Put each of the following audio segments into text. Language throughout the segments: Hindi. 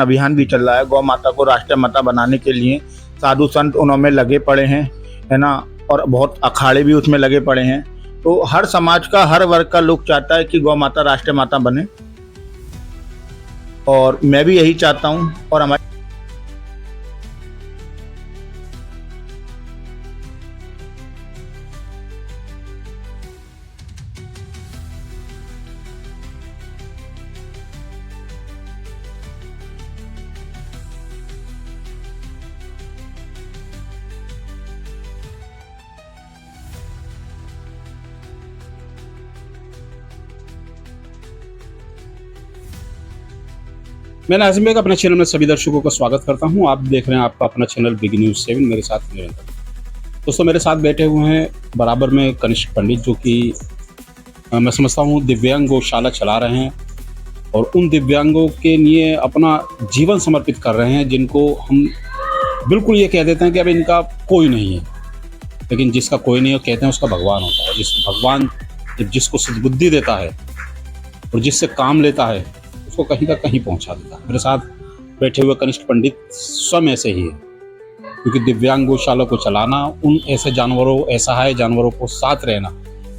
अभियान भी चल रहा है। गौ माता को राष्ट्रीय माता बनाने के लिए साधु संत उनमें लगे पड़े हैं, है ना, और बहुत अखाड़े भी उसमें लगे पड़े हैं। तो हर समाज का, हर वर्ग का लोग चाहता है कि गौ माता राष्ट्रीय माता बने, और मैं भी यही चाहता हूँ। और हमारे मैं नाज़िम बेग अपने चैनल में सभी दर्शकों का स्वागत करता हूं। आप देख रहे हैं आपका अपना चैनल बिग न्यूज़ 7, मेरे साथ निरंतर। दोस्तों, मेरे साथ बैठे हुए हैं बराबर में कनिष्क पंडित, जो कि मैं समझता हूं दिव्यांग गौशाला चला रहे हैं और उन दिव्यांगों के लिए अपना जीवन समर्पित कर रहे हैं, जिनको हम बिल्कुल ये कह देते हैं कि अब इनका कोई नहीं है। लेकिन जिसका कोई नहीं है, कहते हैं उसका भगवान होता है। जिस भगवान जिसको सद्बुद्धि देता है और जिससे काम लेता है, उसको कहीं तक कहीं पहुंचा देता है। मेरे साथ बैठे हुए कनिष्क पंडित स्वयं ऐसे ही है, क्योंकि दिव्यांग गौशाला को चलाना, उन ऐसे जानवरों, असहाय जानवरों को साथ रहना,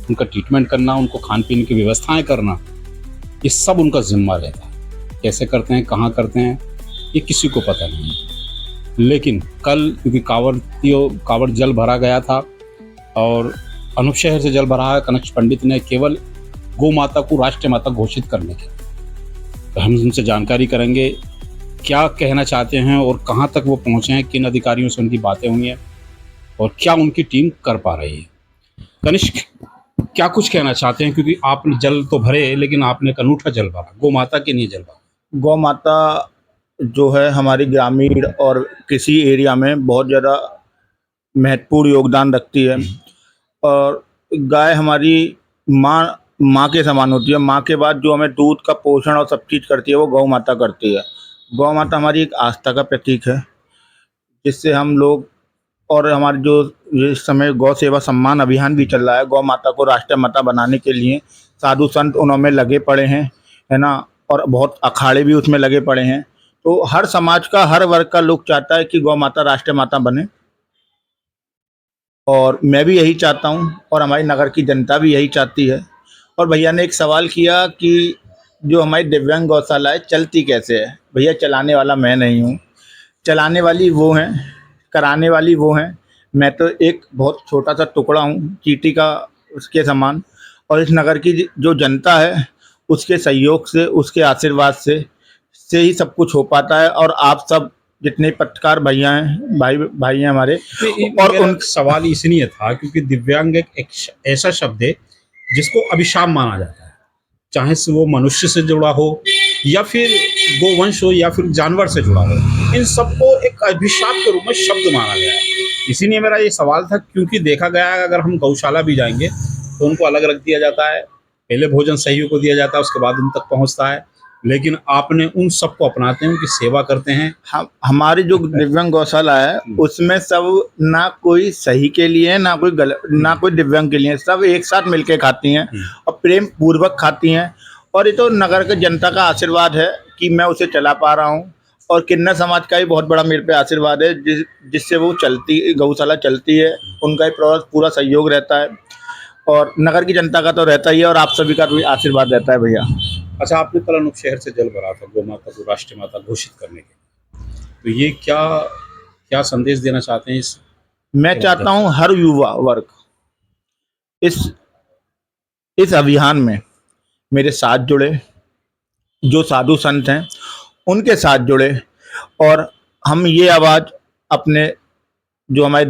उनका ट्रीटमेंट करना, उनको खान पीने की व्यवस्थाएं करना, ये सब उनका जिम्मा रहता है। कैसे करते हैं, कहाँ करते हैं, ये किसी को पता नहीं है। लेकिन कल क्योंकि कांवड़ जल भरा गया था और अनूप शहर से जल भरा है, कनिष्क पंडित ने केवल गौ माता को राष्ट्रीय माता घोषित करने के, तो हम उनसे जानकारी करेंगे क्या कहना चाहते हैं और कहां तक वो पहुंचे हैं, किन अधिकारियों से उनकी बातें हुई हैं और क्या उनकी टीम कर पा रही है। कनिष्क, क्या कुछ कहना चाहते हैं, क्योंकि आपने जल तो भरे लेकिन आपने एक अनूठा जल भरा, गौ माता के लिए जल भरा। गौ माता जो है हमारी ग्रामीण और कृषि एरिया में बहुत ज़्यादा महत्वपूर्ण योगदान रखती है। और गाय हमारी माँ के समान होती है। माँ के बाद जो हमें दूध का पोषण और सब चीज़ करती है, वो गौ माता करती है। गौ माता हमारी एक आस्था का प्रतीक है, जिससे हम लोग, और हमारे जो इस समय गौ सेवा सम्मान अभियान भी चल रहा है। गौ माता को राष्ट्रीय माता बनाने के लिए साधु संत उनमें लगे पड़े हैं, है ना, और बहुत अखाड़े भी उसमें लगे पड़े हैं। तो हर समाज का, हर वर्ग का लोग चाहता है कि गौ माता राष्ट्रीय माता बने, और मैं भी यही चाहता हूँ, और हमारी नगर की जनता भी यही चाहती है। और भैया ने एक सवाल किया कि जो हमारी दिव्यांग गौशाला है चलती कैसे है। भैया, चलाने वाला मैं नहीं हूँ, चलाने वाली वो हैं, कराने वाली वो हैं। मैं तो एक बहुत छोटा सा टुकड़ा हूँ, चींटी का, उसके समान। और इस नगर की जो जनता है, उसके सहयोग से, उसके आशीर्वाद से ही सब कुछ हो पाता है। और आप सब जितने पत्रकार भैया हैं, भाई हैं हमारे, और उन सवाल इसलिए था क्योंकि दिव्यांग एक ऐसा शब्द है जिसको अभिशाप माना जाता है, चाहे से वो मनुष्य से जुड़ा हो या फिर गोवंश हो या फिर जानवर से जुड़ा हो, इन सबको एक अभिशाप के रूप में शब्द माना गया है। इसीलिए मेरा ये सवाल था, क्योंकि देखा गया है अगर हम गौशाला भी जाएंगे तो उनको अलग रख दिया जाता है, पहले भोजन सही को दिया जाता है, उसके बाद उन तक पहुंचता है। लेकिन आपने उन सबको अपनाते हैं, उनकी सेवा करते हैं। हमारी जो दिव्यांग गौशाला है, उसमें सब, ना कोई सही के लिए है, ना कोई गलत, ना कोई दिव्यांग के लिए, सब एक साथ मिलके खाती हैं और प्रेम पूर्वक खाती हैं। और ये तो नगर के जनता का आशीर्वाद है कि मैं उसे चला पा रहा हूँ, और किन्नर समाज का भी बहुत बड़ा मेरे पे आशीर्वाद है, जिससे वो गौशाला चलती है। उनका ही पूरा सहयोग रहता है, और नगर की जनता का तो रहता ही है, और आप सभी का भी आशीर्वाद रहता है भैया। अच्छा, आपने कल अनूप शहर से जल भरा था गौ माता को राष्ट्रीय माता घोषित करने के, तो ये क्या संदेश देना चाहते हैं? मैं चाहता हूं हर युवा वर्ग इस अभियान में मेरे साथ जुड़े, जो साधु संत हैं उनके साथ जुड़े, और हम ये आवाज़ अपने, जो हमारे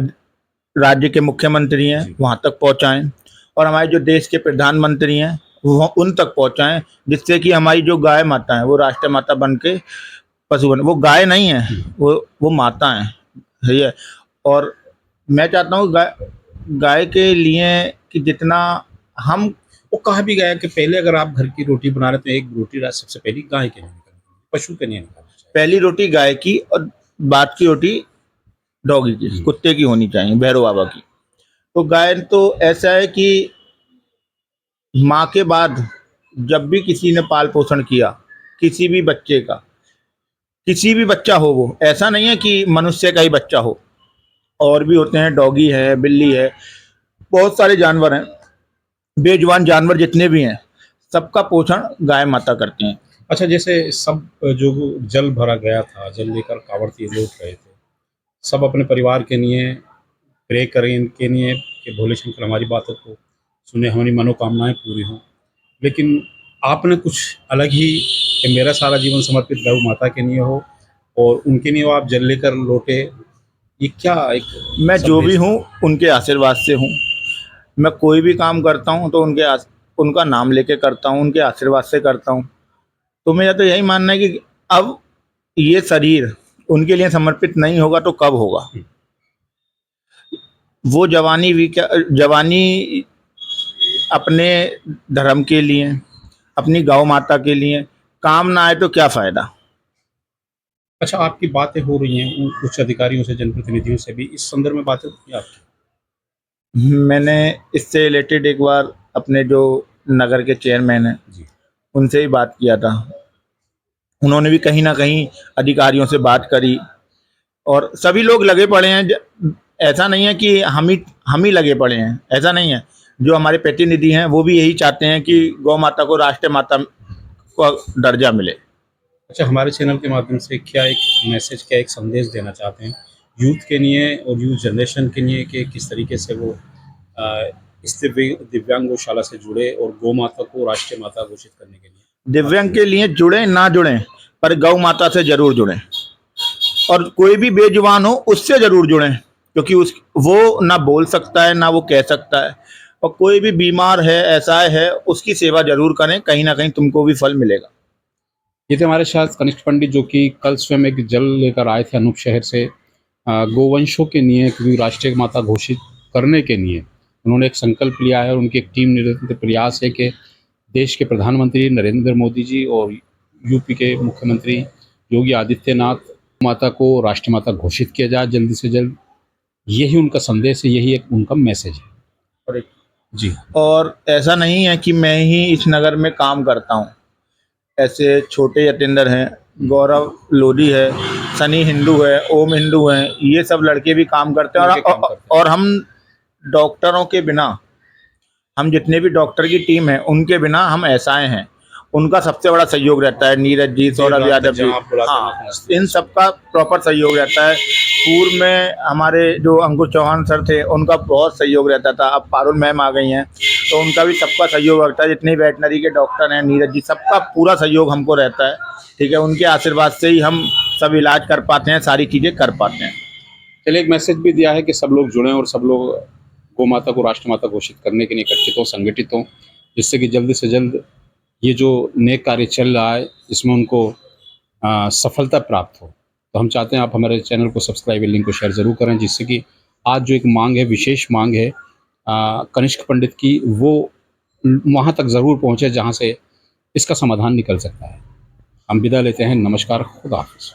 राज्य के मुख्यमंत्री हैं, वहां तक पहुंचाएं, और हमारे जो देश के प्रधानमंत्री हैं वो उन तक पहुंचाएं, जिससे कि हमारी जो गाय माता है वो राष्ट्रीय माता बन के पशु बने। वो गाय नहीं है, वो माता है, सही है। और मैं चाहता हूँ गाय के लिए कि जितना हम, वो कहा भी गया कि पहले अगर आप घर की रोटी बना रहे तो एक रोटी सबसे पहली गाय के लिए निकालनी, पशु के लिए निकालनी चाहिए। पहली रोटी गाय की और बाद की रोटी डॉगी की, कुत्ते की होनी चाहिए, भैरव बाबा की। तो गाय तो ऐसा है कि माँ के बाद जब भी किसी ने पाल पोषण किया किसी भी बच्चे का, किसी भी बच्चा हो, वो ऐसा नहीं है कि मनुष्य का ही बच्चा हो, और भी होते हैं, डॉगी है, बिल्ली है, बहुत सारे जानवर हैं, बेजुबान जानवर जितने भी हैं, सबका पोषण गाय माता करती हैं। अच्छा, जैसे सब जो जल भरा गया था, जल लेकर कांवड़िए लौट रहे थे, सब अपने परिवार के लिए प्रे करें इनके लिए कि भोले शंकर हमारी बातों को सुने, हमारी मनोकामनाएं पूरी हों। लेकिन आपने कुछ अलग ही कि मेरा सारा जीवन समर्पित गौ माता के लिए हो और उनके लिए आप जल लेकर लौटे, ये क्या एक मैं जो भी संदेश हूँ था? उनके आशीर्वाद से हूँ। मैं कोई भी काम करता हूँ तो उनका नाम लेके करता हूँ, उनके आशीर्वाद से करता हूँ। तो मेरा तो यही मानना है कि अब ये शरीर उनके लिए समर्पित नहीं होगा तो कब होगा। वो जवानी अपने धर्म के लिए, अपनी गौ माता के लिए काम ना आए तो क्या फ़ायदा। अच्छा, आपकी बातें हो रही हैं उच्च अधिकारियों से, जनप्रतिनिधियों से भी, इस संदर्भ में बातें की आपकी? मैंने इससे रिलेटेड एक बार अपने जो नगर के चेयरमैन हैं जी। उनसे ही बात किया था। उन्होंने भी कहीं ना कहीं अधिकारियों से बात करी, और सभी लोग लगे पड़े हैं। ऐसा नहीं है कि हम ही लगे पड़े हैं, ऐसा नहीं है। जो हमारे प्रतिनिधि हैं वो भी यही चाहते हैं कि गौ माता को राष्ट्रीय माता का दर्जा मिले। अच्छा, हमारे चैनल के माध्यम से क्या एक मैसेज, क्या एक संदेश देना चाहते हैं यूथ के लिए और यूथ जनरेशन के लिए कि किस तरीके से वो इस दिव्यांग गौशाला से जुड़े और गौ माता को राष्ट्रीय माता घोषित करने के लिए? दिव्यांग के लिए जुड़े ना जुड़े, पर गौ माता से जरूर जुड़ें, और कोई भी बेजुबान हो उससे जरूर जुड़ें, क्योंकि उस वो ना बोल सकता है ना वो कह सकता है। और कोई भी बीमार है, ऐसा है, उसकी सेवा जरूर करें, कहीं ना कहीं तुमको भी फल मिलेगा। ये थे हमारे साथ कनिष्ठ पंडित, जो कि कल स्वयं एक जल लेकर आए थे अनूप शहर से। गोवंशों के लिए, क्योंकि राष्ट्रीय माता घोषित करने के लिए उन्होंने एक संकल्प लिया है, और उनकी एक टीम निरंतर प्रयास है कि देश के प्रधानमंत्री नरेंद्र मोदी जी और यूपी के मुख्यमंत्री योगी आदित्यनाथ माता को राष्ट्रीय माता घोषित किया जाए जल्दी से जल्द। यही उनका संदेश है, यही एक उनका मैसेज है। और जी। और ऐसा नहीं है कि मैं ही इस नगर में काम करता हूँ, ऐसे छोटे यतेंद्र हैं, गौरव लोधी है, सनी हिंदू है, ओम हिंदू हैं, ये सब लड़के भी काम करते हैं। मिलके काम करते हैं। और हम डॉक्टरों के बिना, हम जितने भी डॉक्टर की टीम है उनके बिना हम ऐसाए हैं, उनका सबसे बड़ा सहयोग रहता है। नीरज जी, सौरभ यादव जी, जहाँ आप बुलाते हैं, हाँ, वहाँ पहुँचते हैं। इन सबका प्रॉपर सहयोग रहता है। पूर्व में हमारे जो अंकुश चौहान सर थे उनका बहुत सहयोग रहता था, अब पारुल मैम आ गई हैं तो उनका भी सबका सहयोग रहता है। जितने वेटनरी के डॉक्टर हैं, नीरज जी, सबका पूरा सहयोग हमको रहता है। ठीक है, उनके आशीर्वाद से ही हम सब इलाज कर पाते हैं, सारी चीज़ें कर पाते हैं। चलिए, एक मैसेज भी दिया है कि सब लोग जुड़ें और सब लोग गौ माता को राष्ट्र माता घोषित करने के लिए इकट्ठित हों, संगठित हों, जिससे कि जल्द से जल्द ये जो नेक कार्य चल रहा है इसमें उनको सफलता प्राप्त हो। तो हम चाहते हैं आप हमारे चैनल को सब्सक्राइब, लिंक को शेयर ज़रूर करें, जिससे कि आज जो एक मांग है, विशेष मांग है कनिष्ठ पंडित की, वो वहाँ तक ज़रूर पहुँचे जहाँ से इसका समाधान निकल सकता है। हम विदा लेते हैं। नमस्कार, खुदा हाफिज़।